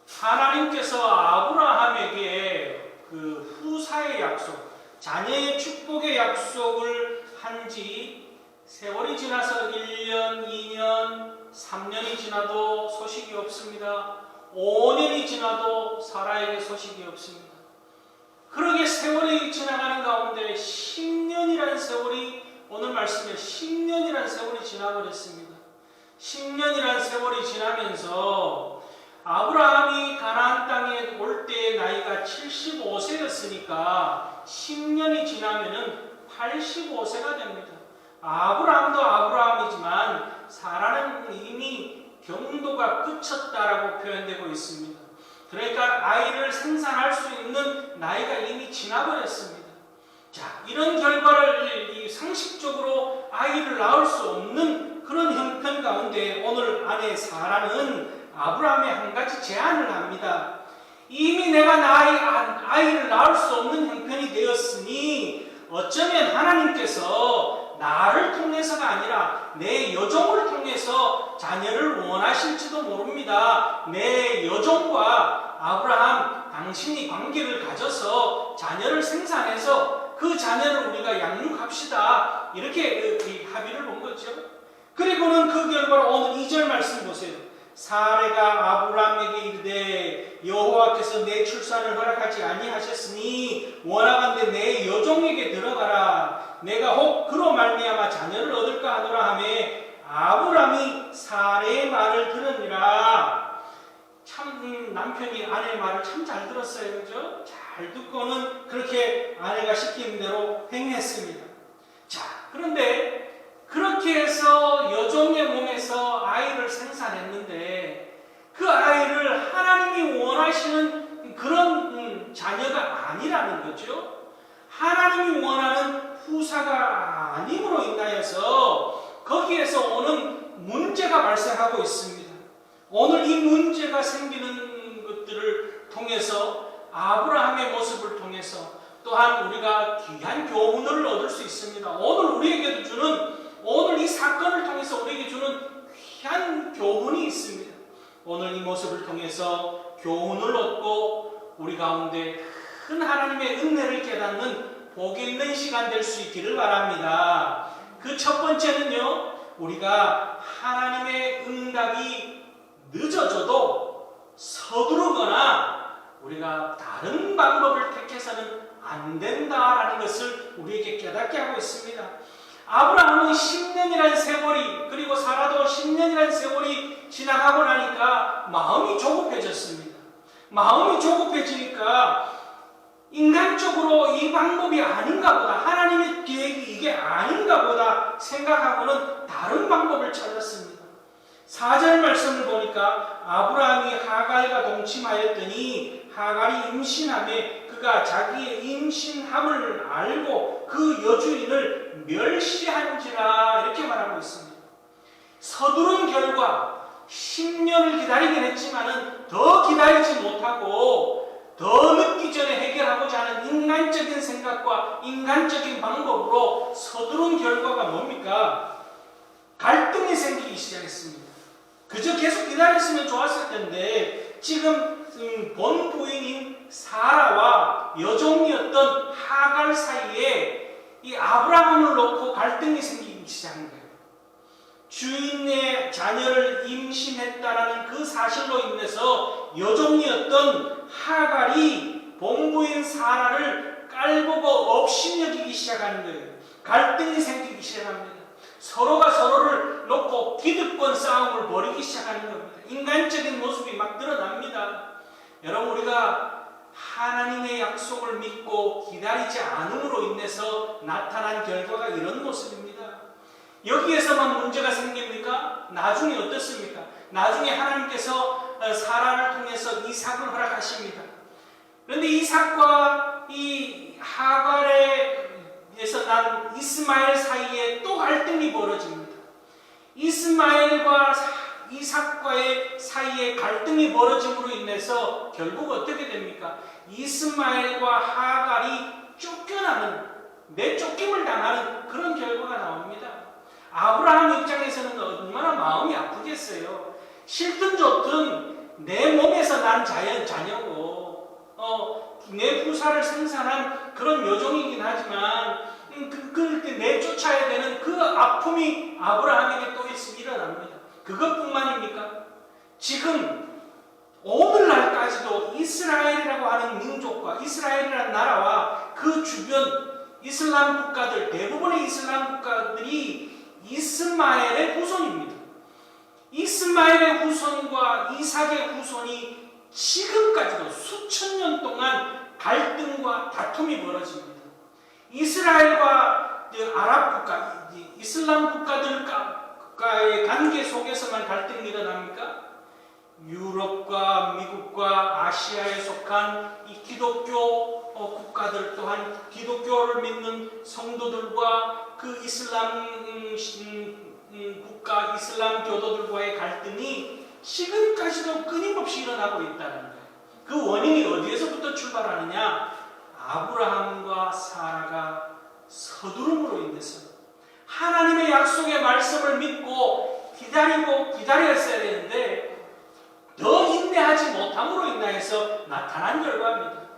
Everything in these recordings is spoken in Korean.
하나님께서 아브라함에게 그 후사의 약속, 자녀의 축복의 약속을 한 지 세월이 지나서 1년, 2년, 3년이 지나도 소식이 없습니다. 5년이 지나도 사라에게 소식이 없습니다. 그러게 세월이 지나가는 가운데 10년이라는 세월이, 오늘 말씀에 10년이라는 세월이 지나버렸습니다. 10년이라는 세월이 지나면서 아브라함이 가나안 땅에 올 때의 나이가 75세였으니까 10년이 지나면은 85세가 됩니다. 아브라함도 아브라함이지만 사라는 이미 경도가 끝쳤다라고 표현되고 있습니다. 그러니까 아이를 생산할 수 있는 나이가 이미 지나버렸습니다. 자, 이런 결과를 상식적으로 아이를 낳을 수 없는 그런 형편 가운데 오늘 아내 사라는 아브라함의 한 가지 제안을 합니다. 이미 내가 아이를 낳을 수 없는 형편이 되었으니 어쩌면 하나님께서 나를 통해서가 아니라 내 여종을 통해서 자녀를 원하실지도 모릅니다. 내 여종과 아브라함, 당신이 관계를 가져서 자녀를 생산해서 그 자녀를 우리가 양육합시다. 이렇게 합의를 본 거죠. 그리고는 그 결과로 오늘 2절 말씀 보세요. 사레가 아브라함에게 이르되 여호와께서 내 출산을 허락하지 아니하셨으니 원하건대 내 여종에게 들어가라. 내가 혹 그로 말미암아 자녀를 얻을까 하노라 하매 아브라함이 사레의 말을 들으니라. 참 남편이 아내의 말을 참 잘 들었어요. 그죠? 잘 듣고는 그렇게 아내가 시키는 대로 행했습니다. 자, 그런데 그렇게 해서 여종의 몸에서 아이를 생산했는데 그 아이를 하나님이 원하시는 그런 자녀가 아니라는 거죠. 하나님이 원하는 후사가 아님으로 인하여서 거기에서 오는 문제가 발생하고 있습니다. 오늘 이 문제가 생기는 것들을 통해서 아브라함의 모습을 통해서 또한 우리가 귀한 교훈을 얻을 수 있습니다. 오늘 이 사건을 통해서 우리에게 주는 귀한 교훈이 있습니다. 오늘 이 모습을 통해서 교훈을 얻고 우리 가운데 큰 하나님의 은혜를 깨닫는 복 있는 시간 될 수 있기를 바랍니다. 그 첫 번째는요, 우리가 하나님의 응답이 늦어져도 서두르거나 우리가 다른 방법을 택해서는 안 된다라는 것을 우리에게 깨닫게 하고 있습니다. 아브라함은 10년이라는 세월이, 그리고 사라도 10년이라는 세월이 지나가고 나니까 마음이 조급해졌습니다. 마음이 조급해지니까 인간적으로 이 방법이 아닌가 보다, 하나님의 계획이 이게 아닌가 보다 생각하고는 다른 방법을 찾았습니다. 4절 말씀을 보니까 아브라함이 하갈과 동침하였더니 하갈이 임신하며 그가 자기의 임신함을 알고 그 여주인을 멸시한지라, 이렇게 말하고 있습니다. 서두른 결과 10년을 기다리긴 했지만은 더 기다리지 못하고 더 늦기 전에 해결하고자 하는 인간적인 생각과 인간적인 방법으로 서두른 결과가 뭡니까? 갈등이 생기기 시작했습니다. 그저 계속 기다렸으면 좋았을 텐데 지금 본 부인인 사라와 여종이었던 하갈 사이에 이 아브라함을 놓고 갈등이 생기기 시작한 거예요. 주인의 자녀를 임신했다라는 그 사실로 인해서 여종이었던 하갈이 본부인 사라를 깔보고 업신여기기 시작하는 거예요. 갈등이 생기기 시작합니다. 서로가 서로를 놓고 기득권 싸움을 벌이기 시작하는 겁니다. 인간적인 모습이 막 드러납니다. 여러분, 우리가 하나님의 약속을 믿고 기다리지 않음으로 인해서 나타난 결과가 이런 모습입니다. 여기에서만 문제가 생깁니까? 나중에 어떻습니까? 나중에 하나님께서 사라를 통해서 이삭을 허락하십니다. 그런데 이삭과 이 하갈에서 난 이스마엘 사이에 또 갈등이 벌어집니다. 이스마엘과 이삭과의 사이에 갈등이 벌어짐으로 인해서 결국 어떻게 됩니까? 이스마엘과 하갈이 쫓겨나는, 내쫓김을 당하는 그런 결과가 나옵니다. 아브라함 입장에서는 얼마나 마음이 아프겠어요. 싫든 좋든 내 몸에서 난 자녀고 내 후사를 생산한 그런 여종이긴 하지만 내쫓아야 되는 그 아픔이 아브라함에게 또 일어납니다. 그것뿐만입니까? 지금 오늘날까지도 이스라엘이라고 하는 민족과 이스라엘이라는 나라와 그 주변 이슬람 국가들, 대부분의 이슬람 국가들이 이스마엘의 후손입니다. 이스마엘의 후손과 이삭의 후손이 지금까지도 수천 년 동안 갈등과 다툼이 벌어집니다. 이스라엘과 아랍 국가, 이슬람 국가들과의 관계 속에서만 갈등이 일어납니까? 유럽과 미국과 아시아에 속한 이 기독교 국가들 또한 기독교를 믿는 성도들과 그 이슬람 국가, 이슬람 교도들과의 갈등이 지금까지도 끊임없이 일어나고 있다는 거예요. 그 원인이 어디에서부터 출발하느냐? 아브라함과 사라가 서두름으로 인해서 하나님의 약속의 말씀을 믿고 기다렸어야 되는데 더 인내하지 못함으로 인하여서 나타난 결과입니다.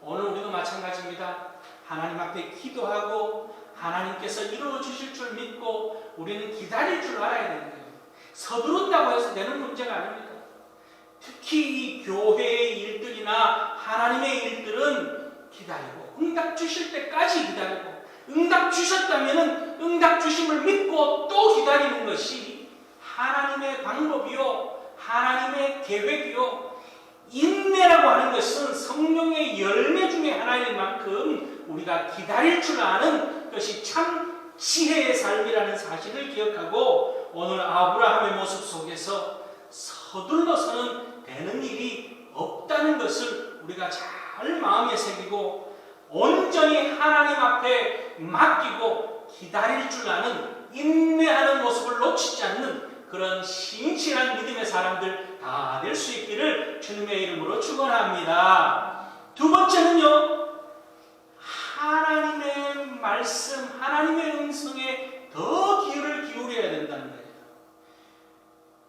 오늘 우리도 마찬가지입니다. 하나님 앞에 기도하고 하나님께서 이루어 주실 줄 믿고 우리는 기다릴 줄 알아야 되는 거예요. 서두른다고 해서 되는 문제가 아닙니다. 특히 이 교회의 일들이나 하나님의 일들은 기다리고 응답 주실 때까지 기다리고 응답 주셨다면 응답 주심을 믿고 또 기다리는 것이 하나님의 방법이요 하나님의 계획이요 인내라고 하는 것은 성령의 열매 중에 하나인 만큼 우리가 기다릴 줄 아는 것이 참 지혜의 삶이라는 사실을 기억하고 오늘 아브라함의 모습 속에서 서둘러서는 되는 일이 없다는 것을 우리가 잘 마음에 새기고 온전히 하나님 앞에 맡기고 기다릴 줄 아는 인내하는 모습을 놓치지 않는 그런 신실한 믿음의 사람들 다 될 수 있기를 주님의 이름으로 축원합니다. 두 번째는요, 하나님의 말씀, 하나님의 음성에 더 귀를 기울여야 된다는 거예요.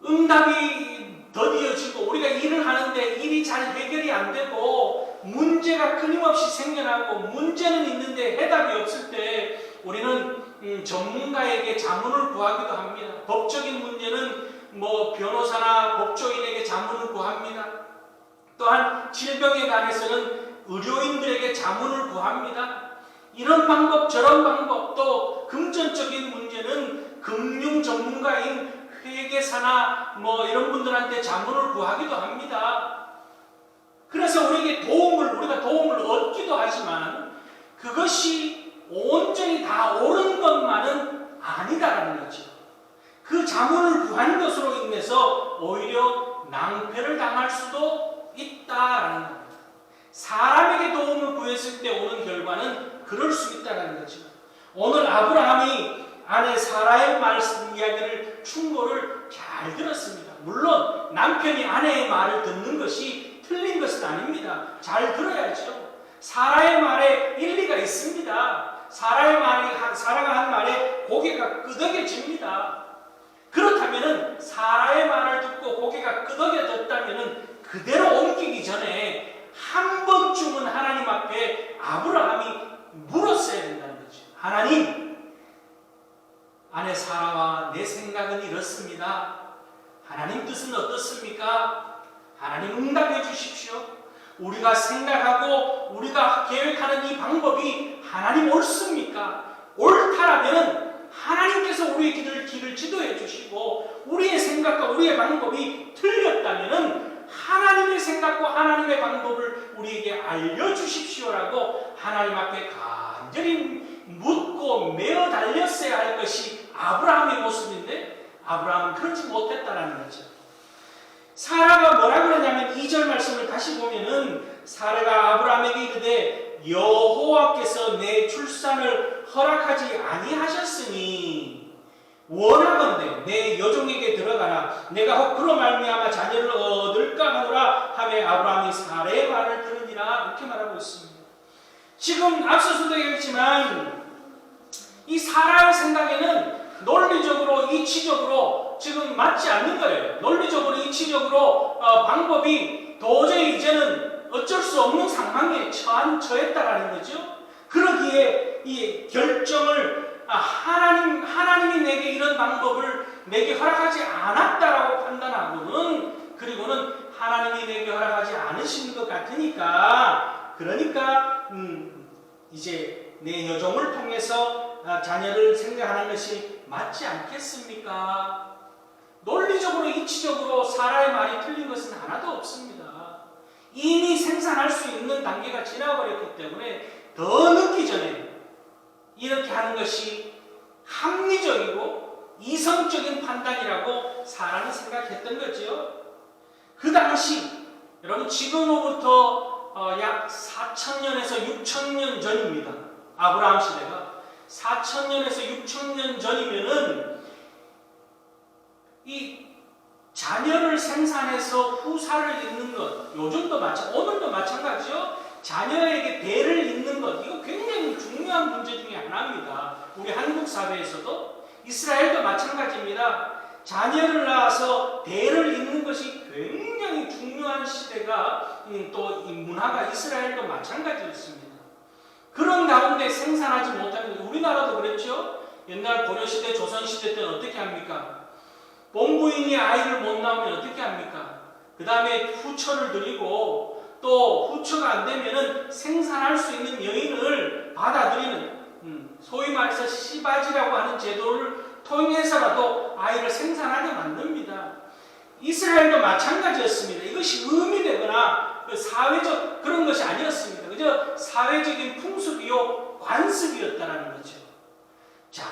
응답이 더디어지고 우리가 일을 하는데 일이 잘 해결이 안 되고 문제가 끊임없이 생겨나고 문제는 있는데 해답이 없을 때 우리는 전문가에게 자문을 구하기도 합니다. 법적인 문제는 변호사나 법조인에게 자문을 구합니다. 또한 질병에 관해서는 의료인들에게 자문을 구합니다. 이런 방법 저런 방법 또 금전적인 문제는 금융 전문가인 회계사나 이런 분들한테 자문을 구하기도 합니다. 그래서 우리가 도움을 얻기도 하지만 그것이 온전히 다 옳은 것만은 아니다라는 거죠. 그 자문을 구한 것으로 인해서 오히려 낭패를 당할 수도 있다라는 겁니다. 사람에게 도움을 구했을 때 오는 결과는 그럴 수 있다는 거죠. 오늘 아브라함이 아내 사라의 말씀 이야기를 충고를 잘 들었습니다. 물론 남편이 아내의 말을 듣는 것이 틀린 것은 아닙니다. 잘 들어야죠. 사라의 말에 일리가 있습니다. 사라가 한 말에 고개가 끄덕여집니다. 그렇다면 사라의 말을 듣고 고개가 끄덕여졌다면 그대로 옮기기 전에 한 번쯤은 하나님 앞에 아브라함이 물었어야 된다는 거죠. 하나님, 아내 사라와 내 생각은 이렇습니다. 하나님 뜻은 어떻습니까? 하나님 응답해 주십시오. 우리가 생각하고 우리가 계획하는 이 방법이 하나님 옳습니까? 옳다라면 하나님께서 우리의 길을 지도해 주시고 우리의 생각과 우리의 방법이 틀렸다면 하나님의 생각과 하나님의 방법을 우리에게 알려주십시오라고 하나님 앞에 간절히 묻고 매어 달렸어야 할 것이 아브라함의 모습인데 아브라함은 그러지 못했다는 거죠. 사라가 뭐라 그러냐면 2절 말씀을 다시 보면은 사라가 아브라함에게 이르되 여호와께서 내 출산을 허락하지 아니하셨으니 원하건대 내 여종에게 들어가라 내가 혹 그로 말미암아 자녀를 얻을까 하노라 하매 아브라함이 사라의 말을 들으니라 이렇게 말하고 있습니다. 지금 앞서서도 얘기했지만 이 사라의 생각에는 논리적으로, 이치적으로 지금 맞지 않는 거예요. 논리적으로, 이치적으로 방법이 도저히 이제는 어쩔 수 없는 상황에 처했다라는 거죠. 그러기에 이 결정을 하나님이 내게 이런 방법을 내게 허락하지 않았다라고 판단하고는, 그리고는 하나님이 내게 허락하지 않으신 것 같으니까, 그러니까 이제 내 여종을 통해서 자녀를 생각하는 것이 맞지 않겠습니까? 논리적으로, 이치적으로 사라의 말이 틀린 것은 하나도 없습니다. 이미 생산할 수 있는 단계가 지나버렸기 때문에 더 늦기 전에 이렇게 하는 것이 합리적이고 이성적인 판단이라고 사람이 생각했던 거죠. 그 당시, 여러분 지금으로부터 약 4,000년에서 6,000년 전입니다. 아브라함 시대가 4,000년에서 6,000년 전이면은 이 자녀를 생산해서 후사를 잇는 것, 요즘도 오늘도 마찬가지죠. 자녀에게 대를 잇는 것, 이거 굉장히 중요한 문제 중에 하나입니다. 우리 한국 사회에서도, 이스라엘도 마찬가지입니다. 자녀를 낳아서 대를 잇는 것이 굉장히 중요한 시대가, 또 이 문화가 이스라엘도 마찬가지였습니다. 그런 가운데 생산하지 못하는, 우리나라도 그랬죠. 옛날 고려시대, 조선시대 때는 어떻게 합니까? 본부인이 아이를 못 낳으면 어떻게 합니까? 그 다음에 후처를 드리고, 또 후처가 안 되면은 생산할 수 있는 여인을 받아들이는, 소위 말해서 시바지라고 하는 제도를 통해서라도 아이를 생산하게 만듭니다. 이스라엘도 마찬가지였습니다. 이것이 의미되거나 사회적 그런 것이 아니었습니다. 그저 사회적인 풍습이요, 관습이었다라는 거죠. 자,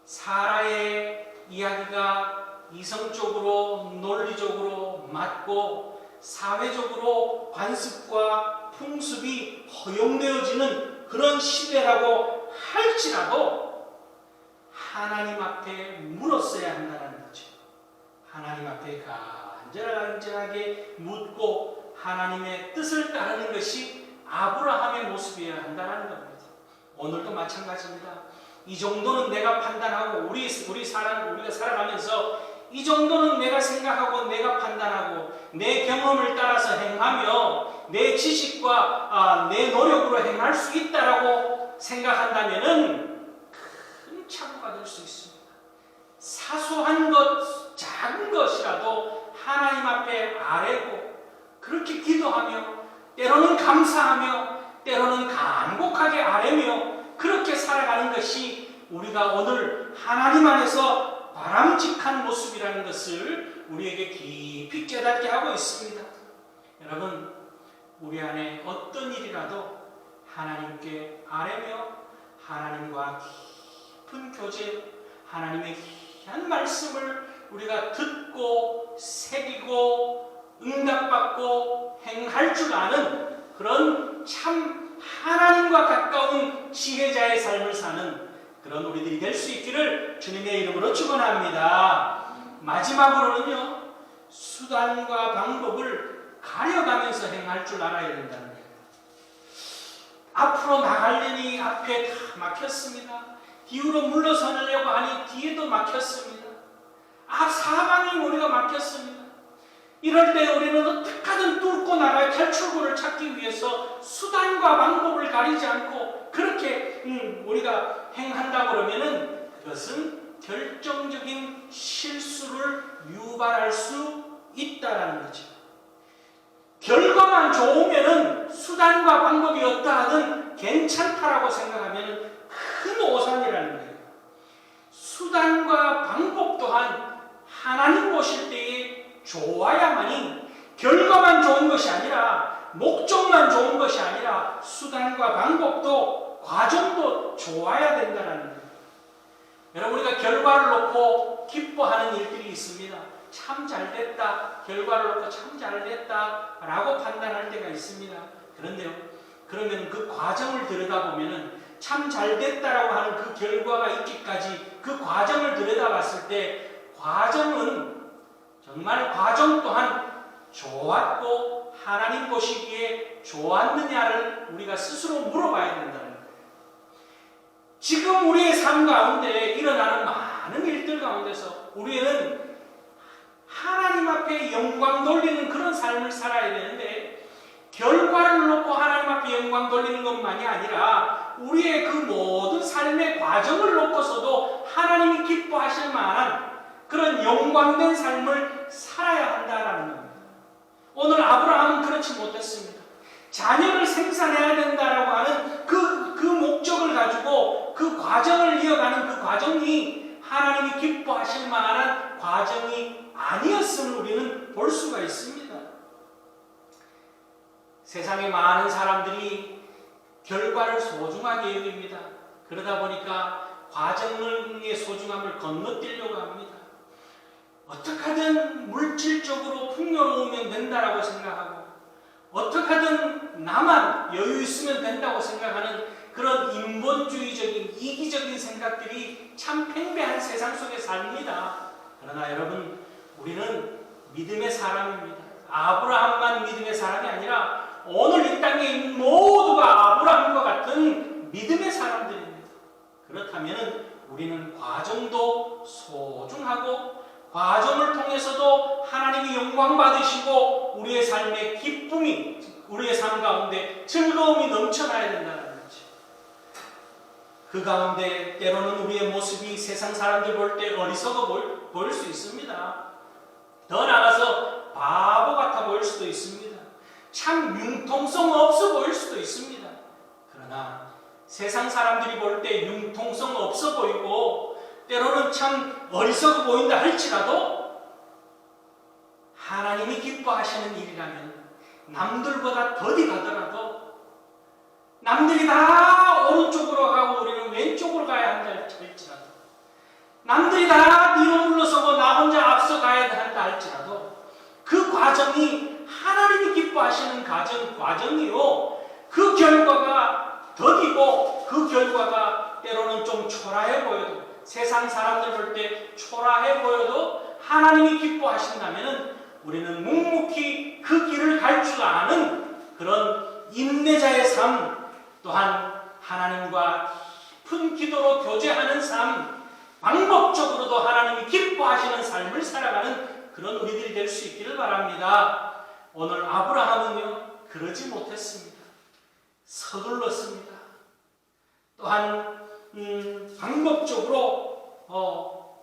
사라의 이야기가 이성적으로, 논리적으로 맞고 사회적으로 관습과 풍습이 허용되어지는 그런 시대라고 할지라도 하나님 앞에 물었어야 한다는 거죠. 하나님 앞에 간절하게 묻고 하나님의 뜻을 따르는 것이 아브라함의 모습이어야 한다는 겁니다. 오늘도 마찬가지입니다. 이 정도는 내가 판단하고, 우리가 살아가면서 이 정도는 내가 생각하고 내가 판단하고 내 경험을 따라서 행하며 내 지식과 내 노력으로 행할 수 있다라고 생각한다면은 큰 착오가 될 수 있습니다. 사소한 것, 작은 것이라도 하나님 앞에 아뢰고 그렇게 기도하며, 때로는 감사하며 때로는 간곡하게 아뢰며 그렇게 살아가는 것이 우리가 오늘 하나님 안에서 바람직한 모습이라는 것을 우리에게 깊이 깨닫게 하고 있습니다. 여러분, 우리 안에 어떤 일이라도 하나님께 아뢰며 하나님과 깊은 교제, 하나님의 귀한 말씀을 우리가 듣고 새기고 응답받고 행할 줄 아는 그런 참 하나님과 가까운 지혜자의 삶을 사는 그런 우리들이 될 수 있기를 주님의 이름으로 축원합니다. 마지막으로는요, 수단과 방법을 가려가면서 행할 줄 알아야 된다는 거예요. 앞으로 나가려니 앞에 다 막혔습니다. 뒤로 물러서려고 하니 뒤에도 막혔습니다. 사방이 우리가 막혔습니다. 이럴 때 우리는 어떻게든 뚫고 나갈 탈출구를 찾기 위해서 수단과 방법을 가리지 않고 그렇게 우리가 행한다 그러면은 그것은 결정적인 실수를 유발할 수 있다라는 거죠. 결과만 좋으면은 수단과 방법이 어떠 하든 괜찮다라고 생각하면은 큰 오산이라는 거예요. 수단과 방법 또한 하나님 보실 때에 좋아야만이, 결과만 좋은 것이 아니라, 목적만 좋은 것이 아니라 수단과 방법도 과정도 좋아야 된다는 거예요. 여러분, 우리가 결과를 놓고 기뻐하는 일들이 있습니다. 참 잘됐다, 결과를 놓고 참 잘됐다 라고 판단할 때가 있습니다. 그런데요, 그러면 그 과정을 들여다보면은 참 잘됐다라고 하는 그 결과가 있기까지 그 과정을 들여다봤을 때 과정은 정말 과정 또한 좋았고 하나님 보시기에 좋았느냐를 우리가 스스로 물어봐야 된다는 거예요. 지금 우리의 삶 가운데 일어나는 많은 일들 가운데서 우리는 하나님 앞에 영광 돌리는 그런 삶을 살아야 되는데, 결과를 놓고 하나님 앞에 영광 돌리는 것만이 아니라 우리의 그 모든 삶의 과정을 놓고서도 하나님이 기뻐하실 만한 그런 영광된 삶을 살아야 한다라는 겁니다. 오늘 아브라함은 그렇지 못했습니다. 자녀를 생산해야 된다라고 하는 그 목적을 가지고 그 과정을 이어가는 그 과정이 하나님이 기뻐하실 만한 과정이 아니었음을 우리는 볼 수가 있습니다. 세상에 많은 사람들이 결과를 소중하게 여깁니다. 그러다 보니까 과정의 소중함을 건너뛰려고 합니다. 어떻게 하든 물질적으로 풍요로우면 된다라고 생각하고, 어떻게 하든 나만 여유 있으면 된다고 생각하는 그런 인본주의적인 이기적인 생각들이 참 팽배한 세상 속에 삽니다. 그러나 여러분, 우리는 믿음의 사람입니다. 아브라함만 믿음의 사람이 아니라 오늘 이 땅에 있는 모두가 아브라함과 같은 믿음의 사람들입니다. 그렇다면 우리는 과정도 소중하고, 과정을 통해서도 하나님이 영광 받으시고 우리의 삶의 기쁨이, 우리의 삶 가운데 즐거움이 넘쳐나야 된다는 거죠. 그 가운데 때로는 우리의 모습이 세상 사람들 볼 때 어리석어 보일 수 있습니다. 더 나아가서 바보 같아 보일 수도 있습니다. 참 융통성 없어 보일 수도 있습니다. 그러나 세상 사람들이 볼 때 융통성 없어 보이고 때로는 참 어리석어 보인다 할지라도 하나님이 기뻐하시는 일이라면 남들보다 더디 가더라도, 남들이 다 오른쪽으로 가고 우리는 왼쪽으로 가야 한다 할지라도, 남들이 다 뒤로 물러서고 나 혼자 앞서 가야 한다 할지라도 그 과정이 하나님이 기뻐하시는 과정이요, 그 결과가 더디고 그 결과가 때로는 좀 초라해 보여도, 세상 사람들 볼 때 초라해 보여도 하나님이 기뻐하신다면 우리는 묵묵히 그 길을 갈 줄 아는 그런 인내자의 삶, 또한 하나님과 깊은 기도로 교제하는 삶, 방법적으로도 하나님이 기뻐하시는 삶을 살아가는 그런 우리들이 될 수 있기를 바랍니다. 오늘 아브라함은요, 그러지 못했습니다. 서둘렀습니다. 또한 방법적으로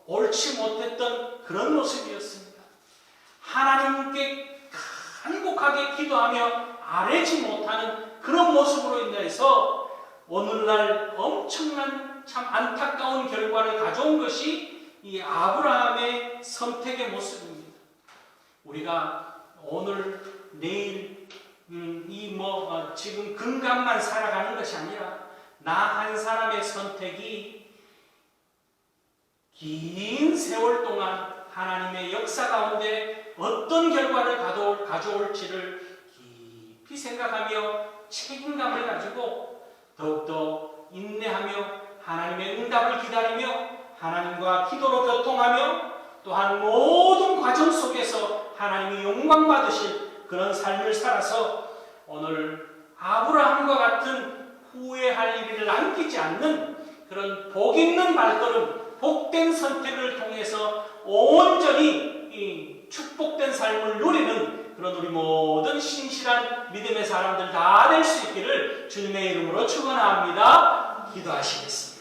옳지 못했던 그런 모습이었습니다. 하나님께 간곡하게 기도하며 아뢰지 못하는 그런 모습으로 인해서 오늘날 엄청난 참 안타까운 결과를 가져온 것이 이 아브라함의 선택의 모습입니다. 우리가 오늘 내일 지금 근간만 살아가는 것이 아니라 나 한 사람의 선택이 긴 세월 동안 하나님의 역사 가운데 어떤 결과를 가져올지를 깊이 생각하며 책임감을 가지고 더욱더 인내하며 하나님의 응답을 기다리며 하나님과 기도로 교통하며 또한 모든 과정 속에서 하나님이 영광 받으실 그런 삶을 살아서 오늘 아브라함과 같은 후회할 일을 남기지 않는 그런 복 있는 발걸음, 복된 선택을 통해서 온전히 이 축복된 삶을 누리는 그런 우리 모든 신실한 믿음의 사람들 다 될 수 있기를 주님의 이름으로 축원합니다. 기도하시겠습니다.